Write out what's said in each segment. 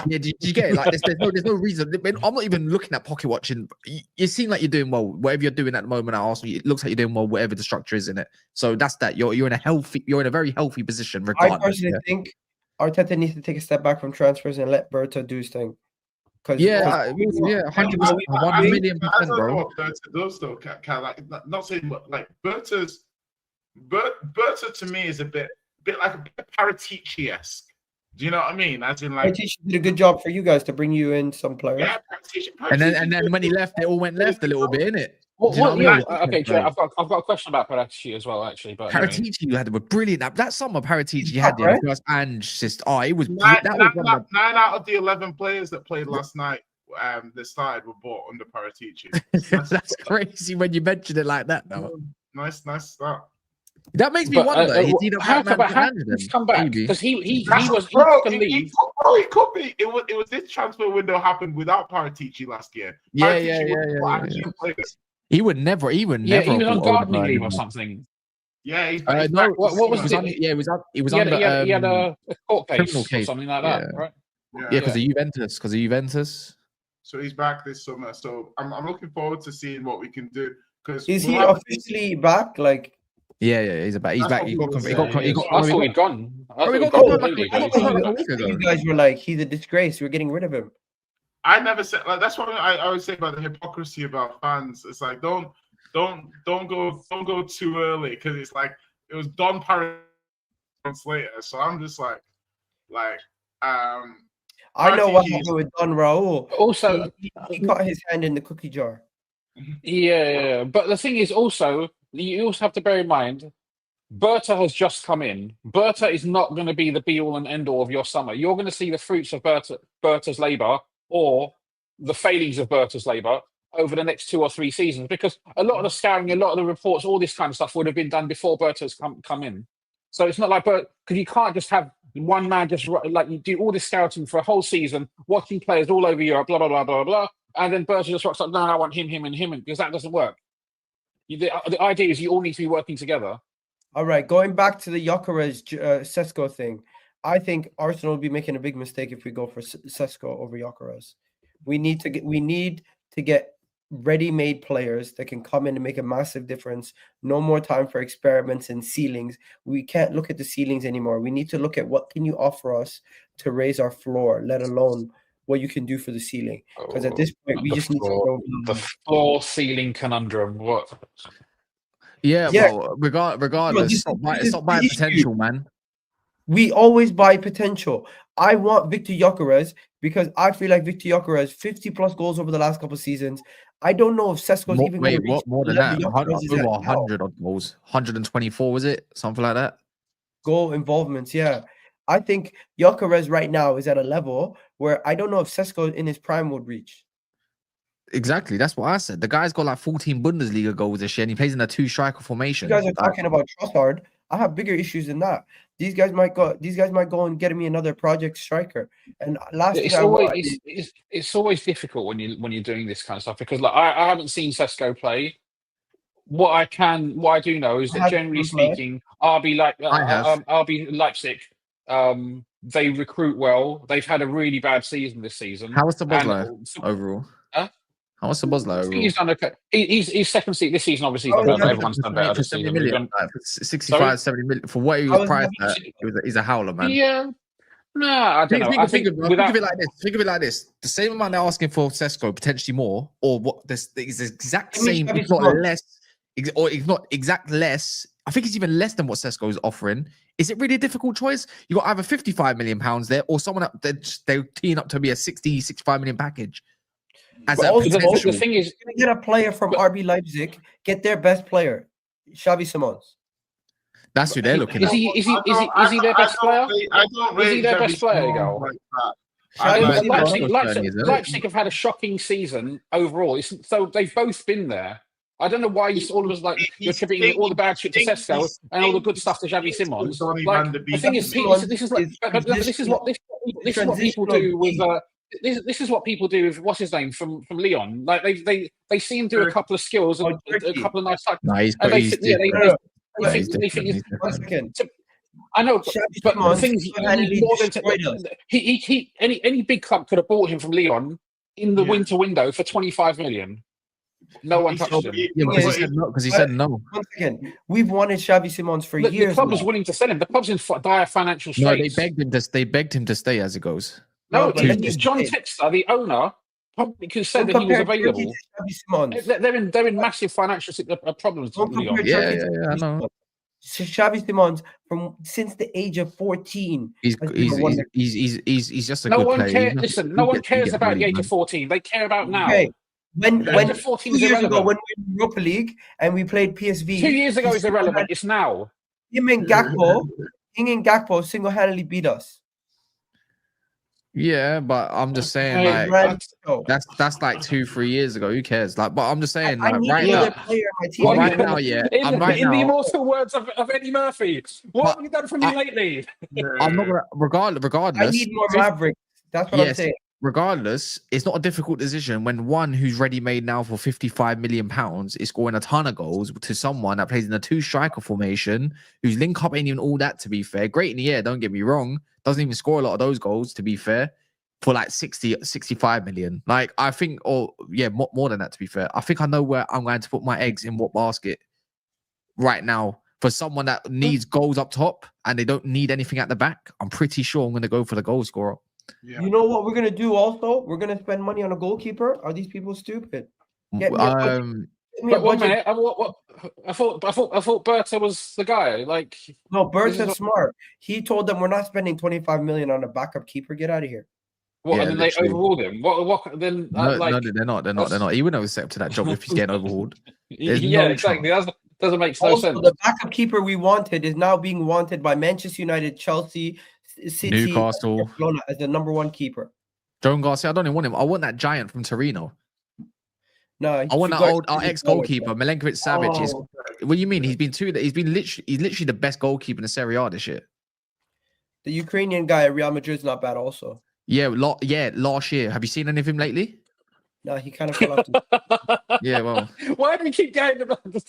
Yeah, do you get it? Like, there's no reason. I'm not even looking at pocket watching. You seem like you're doing well. Whatever you're doing at the moment at Arsenal, it looks like you're doing well. Whatever the structure is in it. So that's that. You're in a very healthy position. Regardless. I personally think Arteta needs to take a step back from transfers and let Berta do his thing. 100%, 1,000,000%, bro. What Berta does though, like, not saying what, like Berta to me is a bit like a bit Paratici-esque. Do you know what I mean? As in, like, Paratici did a good job for you guys to bring you in some players. Yeah, and then when he left, they all went left a little bit, innit? Okay, Joe, I've got a question about Paratici as well, actually. But Paratici, you had a brilliant that summer. Paratici had right? the first and just it was 9 out of the 11 players that played last night that started were bought under Paratici. That's crazy when you mention it like that. Though. Nice start. That makes me wonder. How he's come back? Because he was he leave. He could be. It was this transfer window happened without Paratici last year. Yeah. He would never. He was on gardening leave or something. Yeah. What was it? He was he under. Had a court case or case. something like that, right? Yeah, because of Juventus. So he's back this summer. So I'm looking forward to seeing what we can do. Because is he officially back? Like. Yeah, he's back. He's back. I thought he'd gone. You guys were like, he's a disgrace. We're getting rid of him. I never said like that's what I always say about the hypocrisy about fans. It's like don't go too early because it's like it was Don Parra months later. So I'm just like I know what happened with Don Raul. Also, he got his hand in the cookie jar. Yeah. But the thing is also. You also have to bear in mind, Berta has just come in. Berta is not going to be the be-all and end-all of your summer. You're going to see the fruits of Berta's labour or the failings of Berta's labour over the next 2 or 3 seasons because a lot of the scouting, a lot of the reports, all this kind of stuff would have been done before Berta's come in. So it's not like because you can't just have one man just like you do all this scouting for a whole season, watching players all over Europe, blah, blah, blah, blah, blah, and then Berta just rocks up, no, I want him, because that doesn't work. The idea is you all need to be working together. All right, going back to the Gyökeres Sesko thing, I think Arsenal will be making a big mistake if we go for Sesko over Gyökeres. We need to get ready-made players that can come in and make a massive difference. No more time for experiments and ceilings. We can't look at the ceilings anymore. We need to look at what can you offer us to raise our floor, let alone what you can do for the ceiling. Because at this point, we just need to go the floor ceiling conundrum. What? Yeah. Well, regardless, it's not by potential, man. We always buy potential. I want Viktor Gyökeres because I feel like Viktor Gyökeres 50+ goals over the last couple of seasons. I don't know if Sesko's even going to reach more than that. Over 100 odd goals, 124 was it? Something like that. Goal involvements, yeah. I think Gyökeres right now is at a level where I don't know if Sesko in his prime would reach. Exactly, that's what I said. The guy's got like 14 Bundesliga goals this year, and he plays in a 2-striker formation. You guys are talking about Trossard. I have bigger issues than that. These guys might go and get me another project striker. And it's always difficult when you're doing this kind of stuff because like I haven't seen Sesko play. What I do know is that generally speaking, RB Leipzig. They recruit well. They've had a really bad season this season. How was the Boslo overall? Huh? How was the Boslo overall? He's done okay. He's second seat this season. Obviously, everyone's done better this season. 65, 70 million for what he was priced at. He's a howler, man. Yeah. No, I don't know. Think of it like this. The same amount they're asking for Sesko, potentially more, or what? This is the exact same, if not less, or if not exact less. I think it's even less than what Sesko is offering. Is it really a difficult choice? You got either 55 million pounds there, or someone up they're teeing up to be a 60, 65 million package. The thing is, get a player from RB Leipzig, get their best player, Xavi Simons. That's who they're looking at. Is he their best player? Is he their best player, Egal? Leipzig have had a shocking season overall. So they've both been there. I don't know why all of us you're attributing all the bad shit to Sesko and all the good stuff to Xavi Simons. Like, the thing is, this is what people do with. This is what people do with what's his name from Lyon. Like they see him do a couple of skills and a couple of nice. I know, Xavi but the Simons thing is, he single-handedly needs more than destroyed us. any big club could have bought him from Leon in the Yeah. winter window for 25 million. No one touched him. Yeah, because he said no. Because he said no. Once again, we've wanted Xavi Simons for The years club was now. willing to sell him. The club's in dire financial No, straits. they begged him to stay as it goes. No, but let me John say, Textor, the owner, publicly said don't that he was compare Turkey available. to Xavi Simons. They're in massive financial problems. Don't compare Leon. Yeah, Turkey yeah, to yeah, I Xavi know. Simons. So Xavi Simons, since the age of 14, He's has been a wonder. he's just a No good one player. cares. He's Listen, he no one gets- he cares gets about bullied, the age man. of 14. They care about now. Okay. When The age of 14 2 is years ago irrelevant. when we were in Europa League and we played PSV, 2 years ago he is irrelevant. single-handedly- It's now. him and Gakpo single-handedly beat us. Yeah, but I'm just saying, Hey, like, Brand show. that's like 2-3 years ago. Who cares? Like, but I'm just saying, I like, need right another now, player on my team. What right have you- now, yeah, In, I'm right in the now. immortal words of Eddie Murphy, what But have you done for me lately? I'm not gonna I regardless. need more Mavericks. That's what I'm Yes, saying. regardless, it's not a difficult decision when one who's ready made now for 55 million pounds is scoring a ton of goals to someone that plays in a 2-striker formation whose link up ain't even all that, to be fair. Great in the air, don't get me wrong. Doesn't even score a lot of those goals, to be fair, for like 65 million. Like, I think, or yeah, more than that, to be fair. I think I know where I'm going to put my eggs in what basket right now. For someone that needs goals up top and they don't need anything at the back, I'm pretty sure I'm going to go for the goal scorer. Yeah. You know what we're gonna do? Also, we're gonna spend money on a goalkeeper. Are these people stupid? Get me a budget. Get me a But 1 budget. minute, I thought Berta was the guy. Like, No, Bert's This is smart. He told them we're not spending 25 million on a backup keeper. Get out of here. what? Yeah, And then they literally. overruled him. What? Then No, like, no, they're not. They're not. They're not. He wouldn't have accepted that job if he's getting overhauled. There's yeah, no exactly. That doesn't make no Also, sense. the backup keeper we wanted is now being wanted by Manchester United, Chelsea, City, and Newcastle. Barcelona as the number one keeper. Joan Garcia, I don't even want him. I want that giant from Torino. No, I want that old our ex-goalkeeper, Milenkovic Savic. Is Oh, what do you mean? He's literally the best goalkeeper in the Serie A this year. The Ukrainian guy at Real Madrid's not bad. Also, Yeah, last year. Have you seen any of him lately? no, he kind of fell off. Yeah, well, Why do we keep going about this?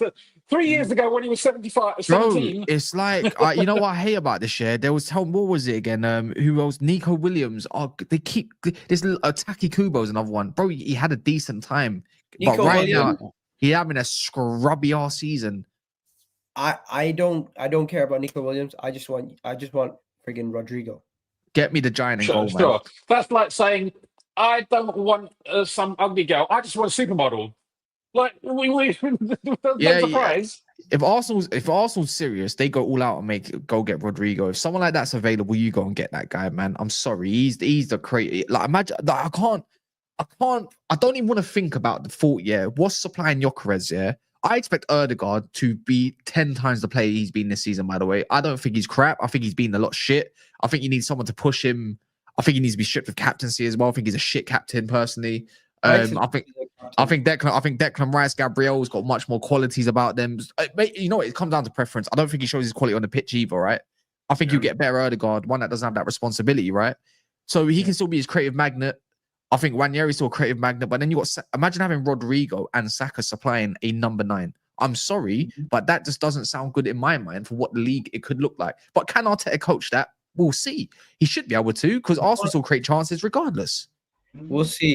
3 years ago when he was 75, bro, 17? it's like you know what I hate about this year? There was what was it again? Who else? Nico Williams. Oh, they keep this Taki Kubo's another one, bro. He had a decent time, Nico but right Williams? now he's having a scrubby ass season. I don't care about Nico Williams. I just want friggin' Rodrigo. Get me the giant and Sure, goal, man. sure. That's like saying, I don't want some ugly girl. I just want a supermodel. Like, that's Yeah, a surprise. If Arsenal's serious, they go all out and go get Rodrigo. If someone like that's available, you go and get that guy, man. I'm sorry, he's the creator. Like, imagine, like, I don't even want to think about the fault. Yeah, what's supplying Gyökeres? Yeah, I expect Erdegaard to be 10 times the player he's been this season. By the way, I don't think he's crap. I think he's been a lot shit. I think you need someone to push him. I think he needs to be stripped of captaincy as well. I think he's a shit captain personally. I think Declan Rice, Gabriel's got much more qualities about them. You know what? It comes down to preference. I don't think he shows his quality on the pitch either, right? I think you get better Erdegaard, one that doesn't have that responsibility, right? So he can still be his creative magnet. I think Ranieri's still a creative magnet, but then you got imagine having Rodrigo and Saka supplying a number 9. I'm sorry, but that just doesn't sound good in my mind for what the league it could look like. But can Arteta coach that? We'll see. He should be able to because Arsenal still create chances regardless. We'll see.